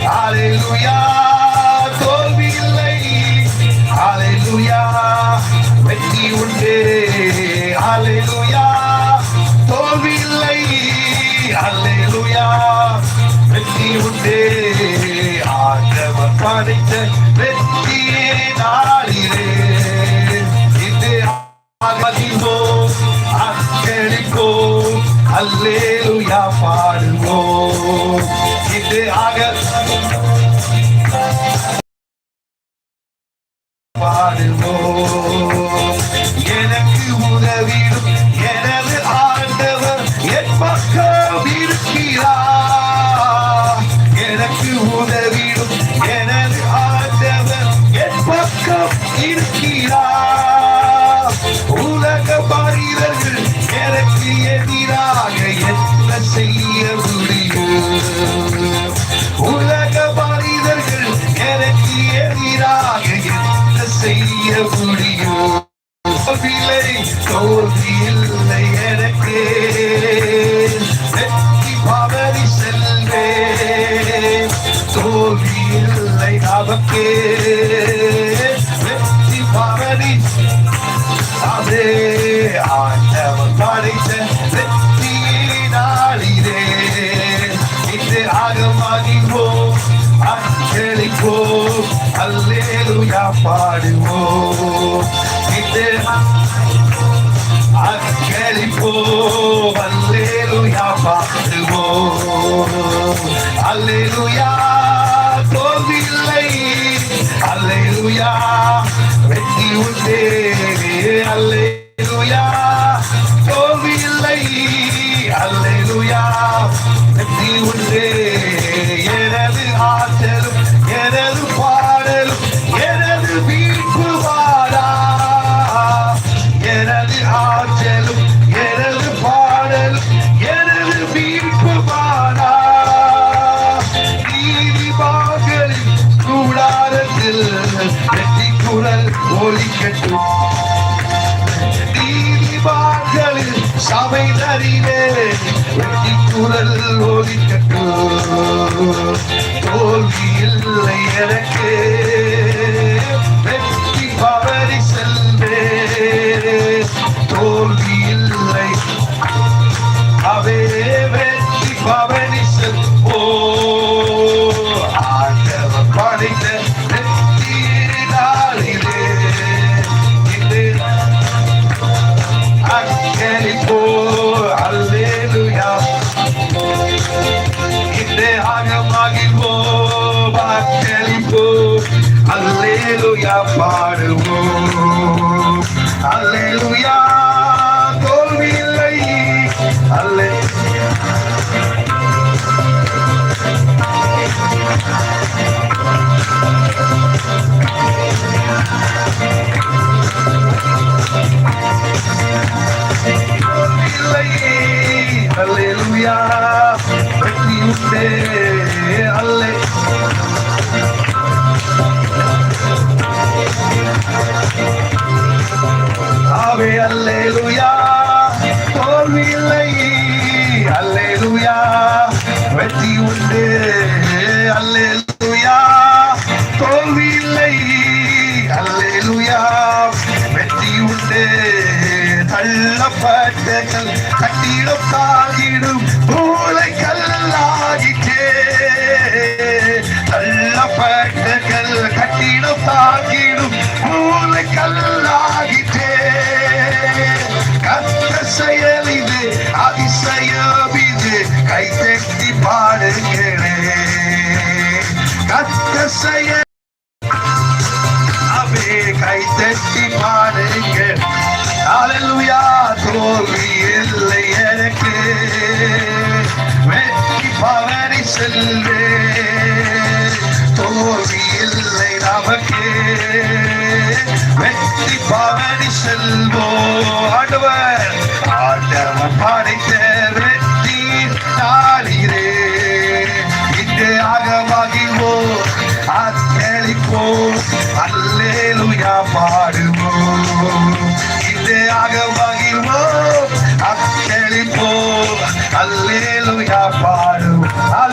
ஹalleluya தோல்வி இல்லை ஹalleluya வெற்றி உண்டு ஹalleluya தோல்வி இல்லை ஹalleluya வெற்றி உண்டு ஆண்டவர் படைத்த வெற்றியே நாளிலே இது ஆகமதிவோம் அக்களிப்போம் அல்லேலூயா பாடுவோம் இது பாடுவோம் எனக்கு உதவிடும் எனது ஆண்டவர் என் பக்கம் இருக்கிறார் எனக்கு உதவிடும் எனது ஆண்டவர் என் பக்கம் இருக்கிறார் உலக மனிதர்கள் எனக்கு எதிராக என்ன செய்ய முடியும் உலக மனிதர்கள் எனக்கு எதிராக என்ன செய்ய முடியும் தோல்வி இல்லை எனக்கு வெற்றி பவனி செல்வே தோல்வி இல்லை நமக்கே வெற்றி பவனி அதே ஆண்டவன் படைத்த வெற்றியினாலிலே இது ஆகமதிவோம் அக்களிப்போம் அல்லேலூயா பாடுவோம் இது அக்களிப்போம் அல்லேலூயா பாடுவோம் அல்லேலூயா தோல்வி இல்லை அல்லேலூயா வெற்றி உண்டே அல்லேலூயா தோல்வி இல்லை அல்லேலூயா வெற்றி உண்டே எனது ஆற்றலும் எனது பாடலும் எனது மீட்பு வாடா எனது ஆற்றலும் எனது பாடலும் எனது மீட்பு வாடா நீதிமான்களின் கூடாரத்தில் வெற்றி குரல் ஒலிக்கட்டும் நீதிமான்களின் சபை தரிலே வெற்றி குரல் ஒலிக்கட்டும் தோல்வி இல்லை எனக்கு வெற்றி பவனி செல்வே தோல்வி இல்லை அவே வெற்றி பவனி செல்வோ ஆண்டவர் படைத்த வெற்றியினாலிலே இது அக்களிப்போ அல்லேலூயா இது ஆகமதிவோம் அக்களிப்போம் அல்லேலூயா பாடுவோம் அல்லேலூயா தோல்வி இல்லை அல்லேலூயா அல்லேலூயா வெற்றி உண்டே அல்லே ஆவே அல்லேலூயா தோல்வி இல்லை அல்லேலூயா வெற்றி உண்டே அல்லேலூயா தோல்வி இல்லை அல்லேலூயா வெற்றி உண்டே தள்ளப்பட்டகள் கட்டிடம் தாகிடும் மூளை கல்லாகிட்டே தள்ளப்பட்டகள் கட்டிடம் தாகிடும் மூளை கல்லாகிட்டே கத்த செயல் இது அதிசயம் இது கை தட்டி பாடுகிறே கத்த செயல் அவே கை தட்டி பாடுங்க ஹalleluya தோல்வி இல்லை எனக்கு வெற்றி பவனி செல்வே தோல்வி இல்லை நமக்கு வெற்றி பவனி செல்வோ ஆண்டவர் ஆண்டவர் படைத்த வெற்றி நாளிலே இங்கே ஆகமதிவோம் அக்களிப்போம் அல்லேலூயா பாடுவோம் ஆக மகிழ்வோம் அக்களிப்போம் அல்லேலூயா